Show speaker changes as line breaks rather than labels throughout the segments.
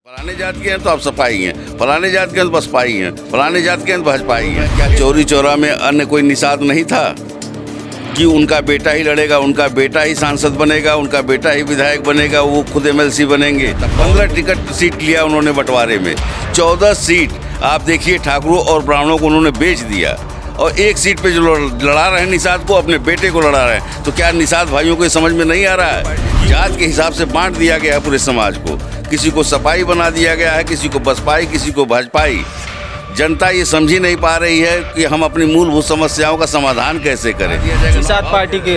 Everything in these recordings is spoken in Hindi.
फलाने जात के हैं तो आप सपाई हैं, फलाने जात के हैं तो बसपाई हैं, फलाने जात के हैं तो भाजपाई हैं। क्या चौरी चौरा में अन्य कोई निषाद नहीं था कि उनका बेटा ही लड़ेगा, उनका बेटा ही सांसद बनेगा, उनका बेटा ही विधायक बनेगा, वो खुद एमएलसी बनेंगे। 15 टिकट सीट लिया उन्होंने बंटवारे में, 14 सीट आप देखिए ठाकुरों और ब्राह्मणों को उन्होंने बेच दिया और एक सीट पे जो लड़ा रहे हैं निषाद को, अपने बेटे को लड़ा रहे हैं। तो क्या निषाद भाइयों को समझ में नहीं आ रहा है? जात के हिसाब से बांट दिया गया है पूरे समाज को, किसी को सपाई बना दिया गया है, किसी को बसपाई, किसी को भाजपाई। जनता ये समझ ही नहीं पा रही है कि हम अपनी मूलभूत समस्याओं का समाधान कैसे करें।
निषाद पार्टी के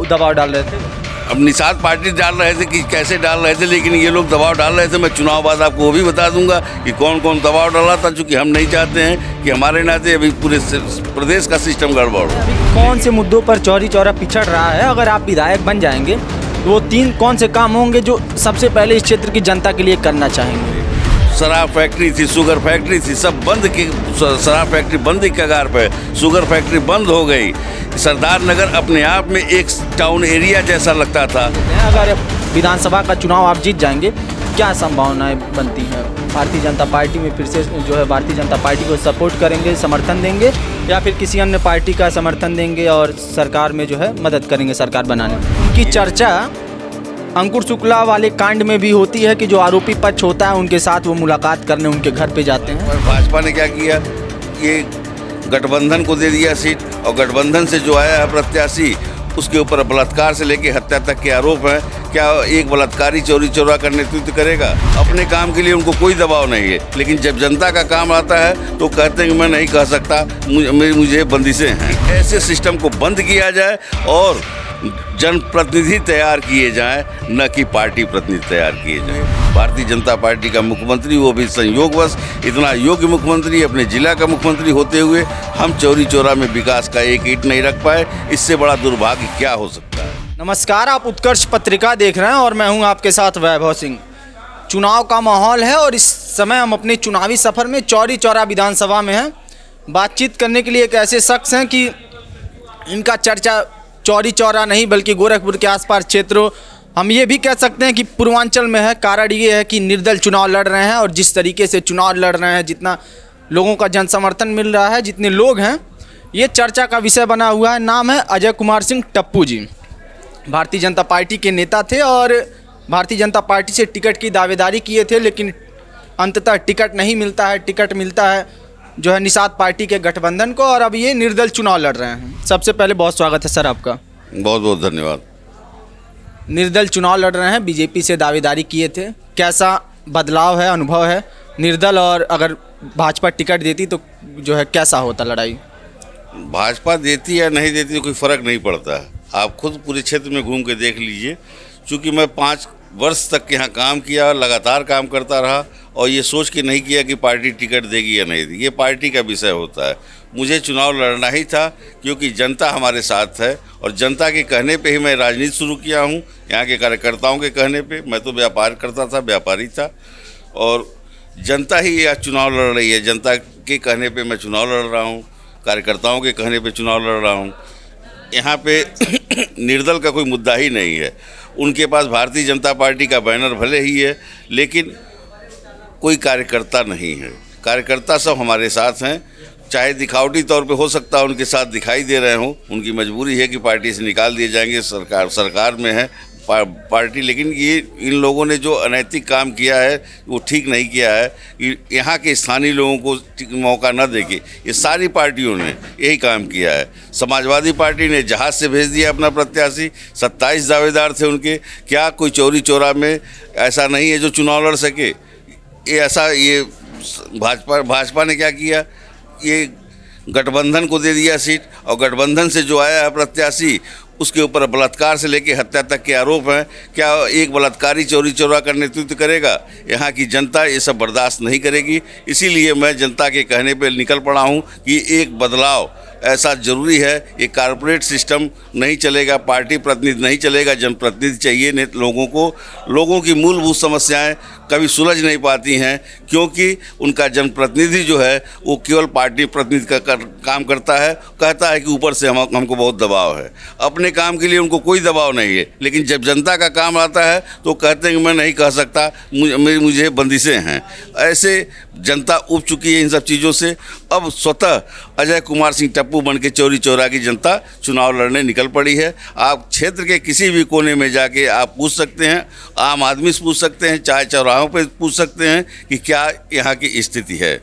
दबाव डाल रहे थे,
अब निषाद पार्टी डाल रहे थे कि कैसे डाल रहे थे, लेकिन ये लोग दबाव डाल रहे थे। मैं चुनाव बाद आपको वो भी बता दूंगा कि कौन कौन दबाव डाला था, चूँकि हम नहीं चाहते हैं कि हमारे नाते अभी पूरे प्रदेश का सिस्टम गड़बड़ हो।
कौन से मुद्दों पर चौरी चौरा पिछड़ रहा है? अगर आप विधायक बन जाएंगे तो वो 3 कौन से काम होंगे जो सबसे पहले इस क्षेत्र की जनता के लिए करना चाहेंगे?
शराब फैक्ट्री थी, शुगर फैक्ट्री थी, सब बंद की। शराब फैक्ट्री बंद की कगार पे, शुगर फैक्ट्री बंद हो गई। सरदार नगर अपने आप में एक टाउन एरिया जैसा लगता था।
अगर विधानसभा का चुनाव आप जीत जाएंगे, क्या संभावनाएं बनती हैं? भारतीय जनता पार्टी में फिर से जो है भारतीय जनता पार्टी को सपोर्ट करेंगे, समर्थन देंगे, या फिर किसी अन्य पार्टी का समर्थन देंगे और सरकार में जो है मदद करेंगे सरकार बनाने में? उनकी चर्चा अंकुर शुक्ला वाले कांड में भी होती है कि जो आरोपी पक्ष होता है उनके साथ वो मुलाकात करने उनके घर पे जाते हैं।
भाजपा ने क्या किया, ये गठबंधन को दे दिया सीट, और गठबंधन से जो आया है प्रत्याशी उसके ऊपर बलात्कार से लेकर हत्या तक के आरोप हैं। क्या एक बलात्कारी चोरी चोरा का नेतृत्व करेगा? अपने काम के लिए उनको कोई दबाव नहीं है, लेकिन जब जनता का काम आता है तो कहते हैं कि मैं नहीं कह सकता, मुझे बंदिशें हैं। ऐसे सिस्टम को बंद किया जाए और जनप्रतिनिधि तैयार किए जाएं, न कि पार्टी प्रतिनिधि तैयार किए जाएं। भारतीय जनता पार्टी का मुख्यमंत्री, वो भी संयोगवश इतना योग्य मुख्यमंत्री, अपने जिला का मुख्यमंत्री होते हुए हम चौरी चौरा में विकास का एक ईंट नहीं रख पाए। इससे बड़ा दुर्भाग्य क्या हो सकता है?
नमस्कार, आप उत्कर्ष पत्रिका देख रहे हैं और मैं हूं आपके साथ वैभव सिंह। चुनाव का माहौल है और इस समय हम अपने चुनावी सफ़र में चौरी चौरा विधानसभा में हैं। बातचीत करने के लिए एक ऐसे शख्स हैं कि इनका चर्चा चौरी चौरा नहीं बल्कि गोरखपुर के आसपास क्षेत्रों, हम ये भी कह सकते हैं कि पूर्वांचल में है। कारण ये है कि निर्दल चुनाव लड़ रहे हैं और जिस तरीके से चुनाव लड़ रहे हैं, जितना लोगों का जन समर्थन मिल रहा है, जितने लोग हैं, ये चर्चा का विषय बना हुआ है। नाम है अजय कुमार सिंह टप्पू जी। भारतीय जनता पार्टी के नेता थे और भारतीय जनता पार्टी से टिकट की दावेदारी किए थे, लेकिन अंततः टिकट नहीं मिलता है। टिकट मिलता है जो है निषाद पार्टी के गठबंधन को, और अब ये निर्दल चुनाव लड़ रहे हैं। सबसे पहले बहुत स्वागत है सर आपका।
बहुत बहुत धन्यवाद।
निर्दल चुनाव लड़ रहे हैं, बीजेपी से दावेदारी किए थे, कैसा बदलाव है, अनुभव है निर्दल, और अगर भाजपा टिकट देती तो जो है कैसा होता लड़ाई?
भाजपा देती या नहीं देती कोई फ़र्क नहीं पड़ता है। आप खुद पूरे क्षेत्र में घूम के देख लीजिए। चूँकि मैं 5 वर्ष तक यहाँ काम किया, लगातार काम करता रहा और ये सोच के नहीं किया कि पार्टी टिकट देगी या नहीं देगी, ये पार्टी का विषय होता है। मुझे चुनाव लड़ना ही था क्योंकि जनता हमारे साथ है और जनता के कहने पे ही मैं राजनीति शुरू किया हूँ। यहाँ के कार्यकर्ताओं के कहने पे, मैं तो व्यापार करता था, व्यापारी था, और जनता ही यह चुनाव लड़ रही है। जनता के कहने पे मैं चुनाव लड़ रहा हूँ, कार्यकर्ताओं के कहने पे चुनाव लड़ रहा हूँ। यहाँ पे निर्दल का कोई मुद्दा ही नहीं है। उनके पास भारतीय जनता पार्टी का बैनर भले ही है, लेकिन कोई कार्यकर्ता नहीं है। कार्यकर्ता सब हमारे साथ हैं, चाहे दिखावटी तौर पे हो सकता है उनके साथ दिखाई दे रहे हों। उनकी मजबूरी है कि पार्टी से निकाल दिए जाएंगे, सरकार में है पार्टी, लेकिन ये इन लोगों ने जो अनैतिक काम किया है वो ठीक नहीं किया है कि यहाँ के स्थानीय लोगों को मौका न देके ये सारी पार्टियों ने यही काम किया है। समाजवादी पार्टी ने जहाज़ से भेज दिया अपना प्रत्याशी, 27 दावेदार थे उनके। क्या कोई चौरी चौरा में ऐसा नहीं है जो चुनाव लड़ सके? ये भाजपा ने क्या किया, ये गठबंधन को दे दिया सीट, और गठबंधन से जो आया है प्रत्याशी उसके ऊपर बलात्कार से लेकर हत्या तक के आरोप हैं। क्या एक बलात्कारी चोरी चोरा का नेतृत्व करेगा? यहाँ की जनता ये सब बर्दाश्त नहीं करेगी। इसीलिए मैं जनता के कहने पर निकल पड़ा हूँ कि एक बदलाव ऐसा ज़रूरी है। ये कारपोरेट सिस्टम नहीं चलेगा, पार्टी प्रतिनिधि नहीं चलेगा, जनप्रतिनिधि चाहिए। लोगों को, लोगों की मूलभूत समस्याएं कभी सुलझ नहीं पाती हैं, क्योंकि उनका जनप्रतिनिधि जो है वो केवल पार्टी प्रतिनिधि का काम करता है, कहता है कि ऊपर से हमको बहुत दबाव है। अपने काम के लिए उनको कोई दबाव नहीं है, लेकिन जब जनता का काम आता है तो कहते हैं कि मैं नहीं कह सकता, मुझे बंदिशें हैं। ऐसे जनता उब चुकी है इन सब चीज़ों से। अब स्वतः अजय कुमार सिंह टप्पू बन के चौरी चौरा की जनता चुनाव लड़ने निकल पड़ी है। आप क्षेत्र के किसी भी कोने में जाके आप पूछ सकते हैं, आम आदमी से पूछ सकते हैं, चाहे चौराहों पे पूछ सकते हैं कि क्या यहाँ की स्थिति है।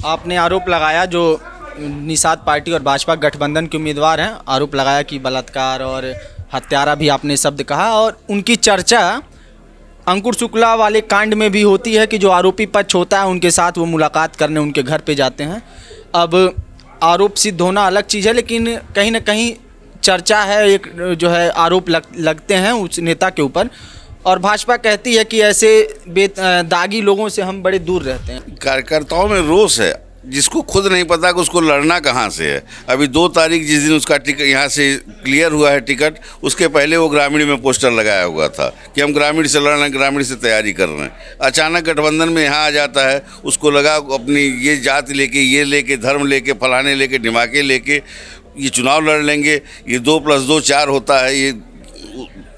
आपने आरोप लगाया, जो निषाद पार्टी और भाजपा गठबंधन के उम्मीदवार हैं, आरोप लगाया कि बलात्कार और हत्यारा भी आपने शब्द कहा, और उनकी चर्चा अंकुर शुक्ला वाले कांड में भी होती है कि जो आरोपी पक्ष होता है उनके साथ वो मुलाकात करने उनके घर पे जाते हैं। अब आरोप सिद्ध होना अलग चीज़ है, लेकिन कहीं ना कहीं चर्चा है, एक जो है आरोप लगते हैं उस नेता के ऊपर, और भाजपा कहती है कि ऐसे दागी लोगों से हम बड़े दूर रहते हैं।
कार्यकर्ताओं में रोष है, जिसको खुद नहीं पता कि उसको लड़ना कहाँ से है। अभी 2 तारीख जिस दिन उसका टिकट यहाँ से क्लियर हुआ है टिकट, उसके पहले वो ग्रामीण में पोस्टर लगाया हुआ था कि हम ग्रामीण से लड़ रहे हैं, ग्रामीण से तैयारी कर रहे हैं। अचानक गठबंधन में यहाँ आ जाता है, उसको लगा अपनी ये जाति लेके, ये लेके, धर्म लेके, फलाने लेके, ढिमाके लेके ये चुनाव लड़ लेंगे, ये 2 + 2 4 होता है, ये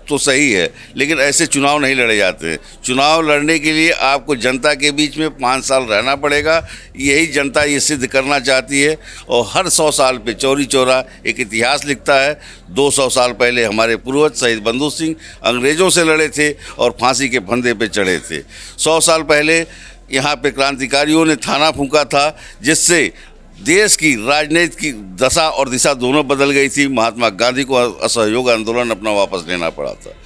तो सही है, लेकिन ऐसे चुनाव नहीं लड़े जाते हैं। चुनाव लड़ने के लिए आपको जनता के बीच में 5 साल रहना पड़ेगा। यही जनता ये सिद्ध करना चाहती है, और हर 100 साल पे चौरी चौरा एक इतिहास लिखता है। 200 साल पहले हमारे पूर्वज शहीद बंधु सिंह अंग्रेज़ों से लड़े थे और फांसी के फंदे पे चढ़े थे। 100 साल पहले यहाँ पे क्रांतिकारियों ने थाना फूंका था, जिससे देश की राजनीति की दशा और दिशा दोनों बदल गई थी। महात्मा गांधी को असहयोग आंदोलन अपना वापस लेना पड़ा था।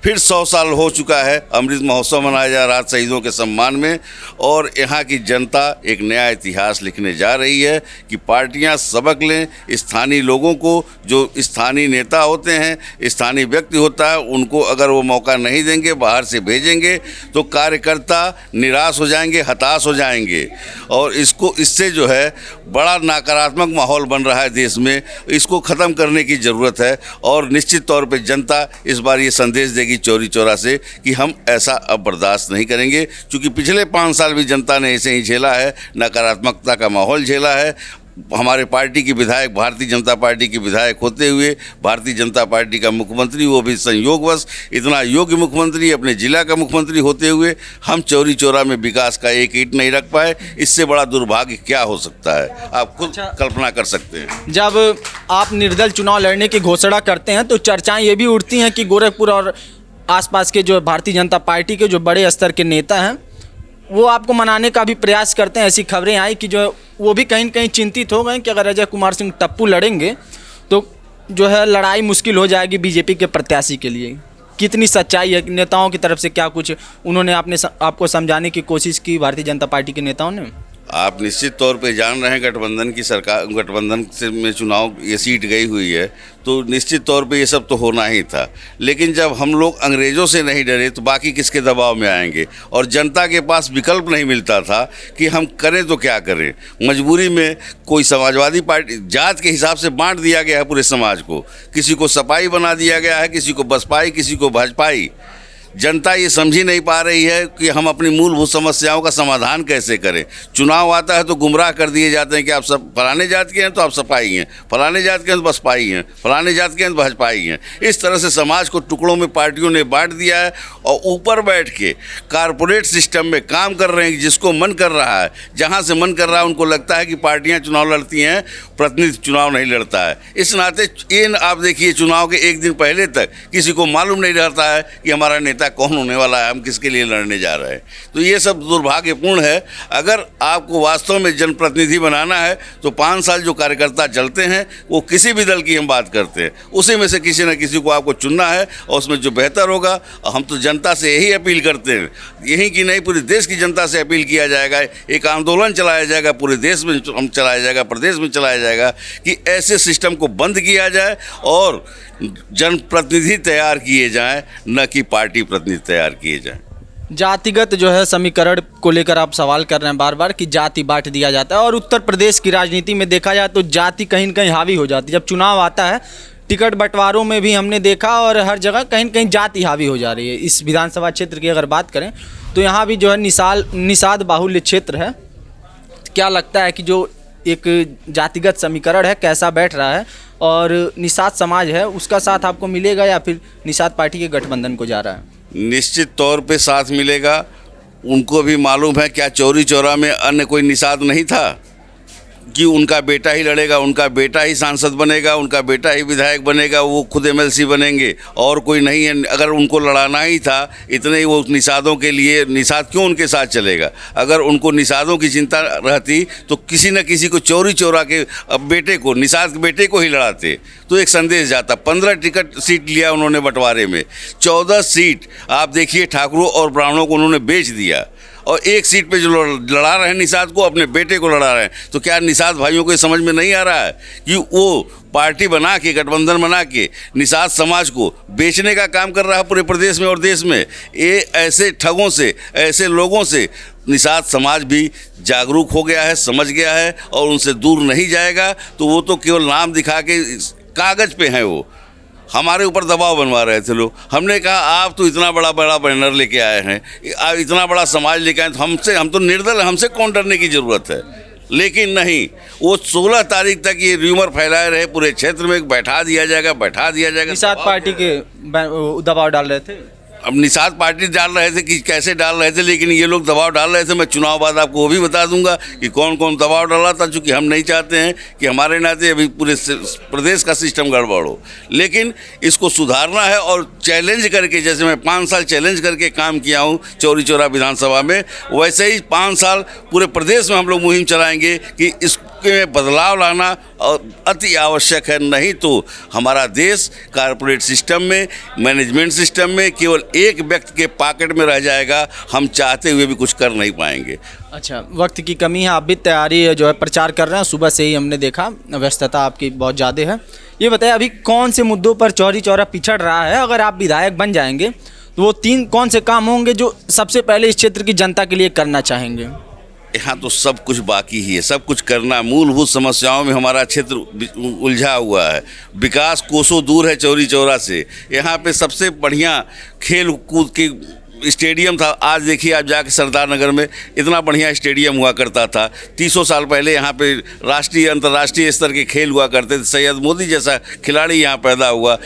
फिर 100 साल हो चुका है, अमृत महोत्सव मनाया जा रहा है शहीदों के सम्मान में, और यहाँ की जनता एक नया इतिहास लिखने जा रही है कि पार्टियाँ सबक लें। स्थानीय लोगों को, जो स्थानीय नेता होते हैं, स्थानीय व्यक्ति होता है, उनको अगर वो मौका नहीं देंगे, बाहर से भेजेंगे, तो कार्यकर्ता निराश हो जाएंगे, हताश हो जाएंगे, और इससे जो है बड़ा नकारात्मक माहौल बन रहा है देश में। इसको ख़त्म करने की ज़रूरत है, और निश्चित तौर पर जनता इस बार ये संदेश देगी चौरी चौरा से कि हम ऐसा अब बर्दाश्त नहीं करेंगे, क्योंकि पिछले 5 साल भी जनता ने ऐसे ही झेला है, नकारात्मकता का माहौल झेला है। हमारे पार्टी की विधायक, भारतीय जनता पार्टी की विधायक होते हुए, भारतीय जनता पार्टी का मुख्यमंत्री, वो भी संयोगवश इतना योग्य मुख्यमंत्री, अपने जिला का मुख्यमंत्री होते हुए, हम चौरी चौरा में विकास का एक ईंट नहीं रख पाए। इससे बड़ा दुर्भाग्य क्या हो सकता है, आप खुद कल्पना कर सकते हैं।
जब आप निर्दल चुनाव लड़ने की घोषणा करते हैं तो चर्चाएं ये भी उठती हैं कि गोरखपुर और आसपास के जो भारतीय जनता पार्टी के जो बड़े स्तर के नेता हैं, वो आपको मनाने का भी प्रयास करते हैं। ऐसी खबरें आई कि जो वो भी कहीं न कहीं चिंतित हो गए कि अगर अजय कुमार सिंह टप्पू लड़ेंगे तो जो है लड़ाई मुश्किल हो जाएगी बीजेपी के प्रत्याशी के लिए। कितनी सच्चाई है? नेताओं की तरफ से क्या कुछ उन्होंने आपको समझाने की कोशिश की भारतीय जनता पार्टी के नेताओं ने?
आप निश्चित तौर पे जान रहे हैं, गठबंधन की सरकार, गठबंधन से में चुनाव ये सीट गई हुई है, तो निश्चित तौर पे ये सब तो होना ही था। लेकिन जब हम लोग अंग्रेज़ों से नहीं डरे तो बाकी किसके दबाव में आएंगे, और जनता के पास विकल्प नहीं मिलता था कि हम करें तो क्या करें। मजबूरी में कोई समाजवादी पार्टी, जात के हिसाब से बांट दिया गया है पूरे समाज को, किसी को सपाई बना दिया गया है, किसी को बसपाई, किसी को भाजपाई। जनता ये समझ ही नहीं पा रही है कि हम अपनी मूलभूत समस्याओं का समाधान कैसे करें। चुनाव आता है तो गुमराह कर दिए जाते हैं कि आप सब फलाने जात के हैं तो आप सपाई हैं, फलाने जात के हैं तो बसपाई हैं, फलाने जात के हैं तो भाजपाई हैं। इस तरह से समाज को टुकड़ों में पार्टियों ने बांट दिया है, और ऊपर बैठ के कारपोरेट सिस्टम में काम कर रहे हैं। जिसको मन कर रहा है, जहाँ से मन कर रहा है, उनको लगता है कि पार्टियाँ चुनाव लड़ती हैं, प्रतिनिधि चुनाव नहीं लड़ता है। इस नाते आप देखिए, चुनाव के 1 दिन पहले तक किसी को मालूम नहीं रहता है कि हमारा नेता कौन होने वाला है, हम किसके लिए लड़ने जा रहे हैं। तो ये सब दुर्भाग्यपूर्ण है। अगर आपको वास्तव में जनप्रतिनिधि बनाना है तो 5 साल जो कार्यकर्ता चलते हैं, वो किसी भी दल की हम बात करते हैं, उसी में से किसी न किसी को आपको चुनना है, और उसमें जो बेहतर होगा। हम तो जनता से यही अपील करते हैं, यही कि नहीं पूरे देश की जनता से अपील किया जाएगा, एक आंदोलन चलाया जाएगा, पूरे देश में हम चलाया जाएगा, प्रदेश में चलाया जाएगा कि ऐसे सिस्टम को बंद किया जाए और जनप्रतिनिधि तैयार किए जाएं, न कि पार्टी प्रतिनिधि तैयार किए जाएं।
जातिगत जो है समीकरण को लेकर आप सवाल कर रहे हैं बार बार कि जाति बांट दिया जाता है, और उत्तर प्रदेश की राजनीति में देखा जाए तो जाति कहीं न कहीं हावी हो जाती है। जब चुनाव आता है टिकट बंटवारों में भी हमने देखा, और हर जगह कहीं न कहीं जाति हावी हो जा रही है। इस विधानसभा क्षेत्र की अगर बात करें तो यहाँ भी जो है निषाद बाहुल्य क्षेत्र है। क्या लगता है कि जो एक जातिगत समीकरण है कैसा बैठ रहा है, और निषाद समाज है उसका साथ आपको मिलेगा या फिर निषाद पार्टी के गठबंधन को जा रहा है?
निश्चित तौर पे साथ मिलेगा। उनको भी मालूम है क्या चौरी चौरा में अन्य कोई निषाद नहीं था कि उनका बेटा ही लड़ेगा, उनका बेटा ही सांसद बनेगा, उनका बेटा ही विधायक बनेगा, वो खुद एमएलसी बनेंगे और कोई नहीं है। अगर उनको लड़ाना ही था इतने ही, वो निषादों के लिए निषाद क्यों उनके साथ चलेगा? अगर उनको निषादों की चिंता रहती तो किसी न किसी को चौरी चौरा के बेटे को, निषाद के बेटे को ही लड़ाते तो एक संदेश जाता। 15 टिकट सीट लिया उन्होंने बंटवारे में, 14 सीट आप देखिए ठाकुरों और ब्राह्मणों को उन्होंने बेच दिया, और एक सीट पे जो लड़ा रहे हैं निषाद को, अपने बेटे को लड़ा रहे हैं। तो क्या निषाद भाइयों को समझ में नहीं आ रहा है कि वो पार्टी बना के, गठबंधन बना के निषाद समाज को बेचने का काम कर रहा है पूरे प्रदेश में और देश में? ये ऐसे ठगों से, ऐसे लोगों से निषाद समाज भी जागरूक हो गया है, समझ गया है, और उनसे दूर नहीं जाएगा। तो वो तो केवल नाम दिखा के कागज़ पे हैं, वो हमारे ऊपर दबाव बनवा रहे थे लोग। हमने कहा आप तो इतना बड़ा बड़ा बैनर लेके आए हैं, आप इतना बड़ा समाज लेके आए, तो हम तो निर्दल, हमसे कौन डरने की ज़रूरत है? लेकिन नहीं, वो 16 तारीख तक ये र्यूमर फैलाए रहे पूरे क्षेत्र में, बैठा दिया जाएगा।
निषाद पार्टी के दबाव डाल रहे थे।
अब निषाद पार्टी डाल रहे थे कि कैसे डाल रहे थे, लेकिन ये लोग दबाव डाल रहे थे। मैं चुनाव बाद आपको वो भी बता दूंगा कि कौन कौन दबाव डाला था, चूँकि हम नहीं चाहते हैं कि हमारे नाते अभी पूरे प्रदेश का सिस्टम गड़बड़ हो। लेकिन इसको सुधारना है, और चैलेंज करके, जैसे मैं 5 साल चैलेंज करके काम किया हूँ चौरी चौरा विधानसभा में, वैसे ही 5 साल पूरे प्रदेश में हम लोग मुहिम चलाएंगे कि इसमें बदलाव लाना और अति आवश्यक है। नहीं तो हमारा देश कारपोरेट सिस्टम में, मैनेजमेंट सिस्टम में केवल एक व्यक्ति के पॉकेट में रह जाएगा। हम चाहते हुए भी कुछ कर नहीं पाएंगे।
अच्छा, वक्त की कमी है, आप भी तैयारी जो है प्रचार कर रहे हैं, सुबह से ही हमने देखा व्यस्तता आपकी बहुत ज़्यादा है। ये बताइए अभी कौन से मुद्दों पर चौरी चौरा पिछड़ रहा है? अगर आप विधायक बन जाएंगे तो वो 3 कौन से काम होंगे जो सबसे पहले इस क्षेत्र की जनता के लिए करना चाहेंगे?
यहाँ तो सब कुछ बाकी ही है, सब कुछ करना। मूलभूत समस्याओं में हमारा क्षेत्र उलझा हुआ है। विकास कोसों दूर है चौरी चौरा से। यहाँ पे सबसे बढ़िया खेल कूद के स्टेडियम था। आज देखिए, आप जाके सरदार नगर में इतना बढ़िया स्टेडियम हुआ करता था। 300 साल पहले यहाँ पे राष्ट्रीय अंतर्राष्ट्रीय स्तर के खेल हुआ करते थे। सैयद मोदी जैसा खिलाड़ी यहाँ पैदा हुआ।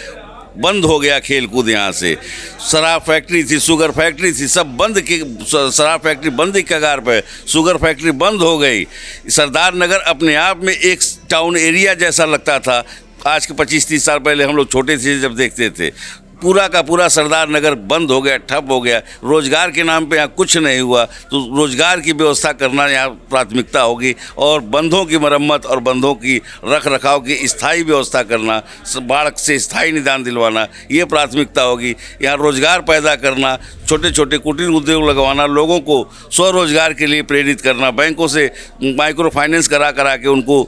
बंद हो गया खेल कूद यहाँ से। शराब फैक्ट्री थी, शुगर फैक्ट्री थी, सब बंद की। शराब फैक्ट्री बंद की कगार पे, शुगर फैक्ट्री बंद हो गई। सरदार नगर अपने आप में एक टाउन एरिया जैसा लगता था। आज के 25-30 साल पहले हम लोग छोटे थे जब देखते थे। पूरा का पूरा सरदार नगर बंद हो गया, ठप हो गया। रोजगार के नाम पे यहाँ कुछ नहीं हुआ। तो रोजगार की व्यवस्था करना यहाँ प्राथमिकता होगी, और बंधों की मरम्मत और बंधों की रख रखाव की स्थायी व्यवस्था करना, बाढ़ से स्थायी निदान दिलवाना, ये प्राथमिकता होगी। यहाँ रोजगार पैदा करना, छोटे छोटे कुटीर उद्योग लगवाना, लोगों को स्वरोजगार के लिए प्रेरित करना, बैंकों से माइक्रो फाइनेंस करा के उनको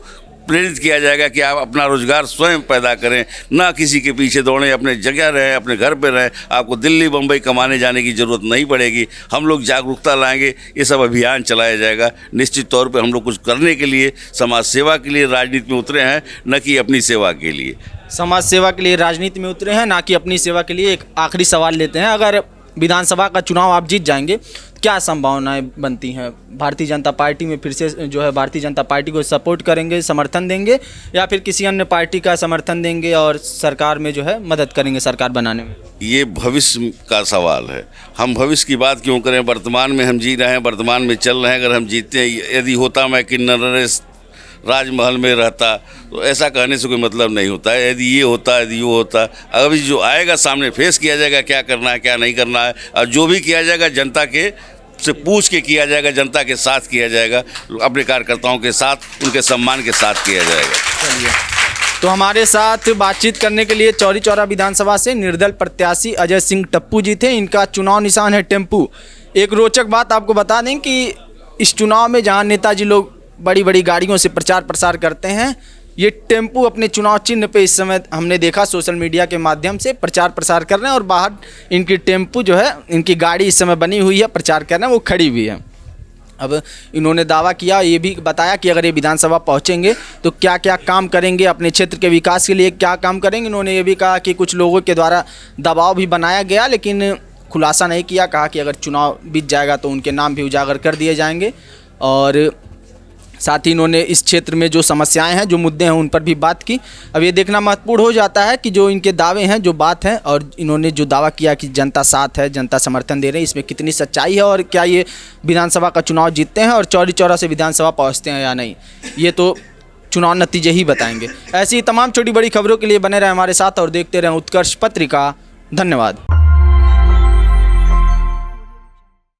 प्रेरित किया जाएगा कि आप अपना रोजगार स्वयं पैदा करें, ना किसी के पीछे दौड़ें, अपने जगह रहें, अपने घर पे रहें। आपको दिल्ली बम्बई कमाने जाने की ज़रूरत नहीं पड़ेगी। हम लोग जागरूकता लाएंगे, ये सब अभियान चलाया जाएगा। निश्चित तौर पे हम लोग कुछ करने के लिए, समाज सेवा के लिए राजनीति में उतरे हैं, न कि अपनी सेवा के लिए।
समाज सेवा के लिए राजनीति में उतरे हैं, ना कि अपनी सेवा के लिए। एक आखिरी सवाल लेते हैं, अगर विधानसभा का चुनाव आप जीत जाएंगे, क्या संभावनाएं बनती हैं? भारतीय जनता पार्टी में फिर से जो है भारतीय जनता पार्टी को सपोर्ट करेंगे, समर्थन देंगे, या फिर किसी अन्य पार्टी का समर्थन देंगे और सरकार में जो है मदद करेंगे सरकार बनाने में?
ये भविष्य का सवाल है। हम भविष्य की बात क्यों करें? वर्तमान में हम जी रहे हैं, वर्तमान में चल रहे हैं। अगर हम जीतते हैं, यदि होता मैं किन्नर नरेश राजमहल में रहता, तो ऐसा कहने से कोई मतलब नहीं होता है। यदि ये होता, यदि वो होता, अभी जो आएगा सामने फेस किया जाएगा, क्या करना है क्या नहीं करना है, और जो भी किया जाएगा जनता के से पूछ के किया जाएगा, जनता के साथ किया जाएगा, अपने कार्यकर्ताओं के साथ, उनके सम्मान के साथ किया जाएगा।
चलिए, तो हमारे साथ बातचीत करने के लिए चौरी चौरा विधानसभा से निर्दल प्रत्याशी अजय सिंह टप्पू जी थे। इनका चुनाव निशान है टेम्पू। एक रोचक बात आपको बता दें कि इस चुनाव में जहाँ नेताजी लोग बड़ी बड़ी गाड़ियों से प्रचार प्रसार करते हैं, ये टेम्पू अपने चुनाव चिन्ह पे इस समय हमने देखा सोशल मीडिया के माध्यम से प्रचार प्रसार कर रहे हैं और बाहर इनकी टेम्पू जो है, इनकी गाड़ी इस समय बनी हुई है, प्रचार कर रहे हैं, वो खड़ी हुई है। अब इन्होंने दावा किया, ये भी बताया कि अगर ये विधानसभा पहुंचेंगे तो क्या क्या काम करेंगे, अपने क्षेत्र के विकास के लिए क्या काम करेंगे। इन्होंने ये भी कहा कि कुछ लोगों के द्वारा दबाव भी बनाया गया, लेकिन खुलासा नहीं किया। कहा कि अगर चुनाव बीत जाएगा तो उनके नाम भी उजागर कर दिए जाएंगे। और साथ ही इन्होंने इस क्षेत्र में जो समस्याएं हैं, जो मुद्दे हैं, उन पर भी बात की। अब ये देखना महत्वपूर्ण हो जाता है कि जो इनके दावे हैं, जो बात है, और इन्होंने जो दावा किया कि जनता साथ है, जनता समर्थन दे रही है, इसमें कितनी सच्चाई है और क्या ये विधानसभा का चुनाव जीतते हैं और चौरी चौरा से विधानसभा पहुँचते हैं या नहीं, ये तो चुनाव नतीजे ही बताएंगे। ऐसी तमाम छोटी बड़ी खबरों के लिए बने रहें हमारे साथ और देखते रहें उत्कर्ष पत्रिका। धन्यवाद।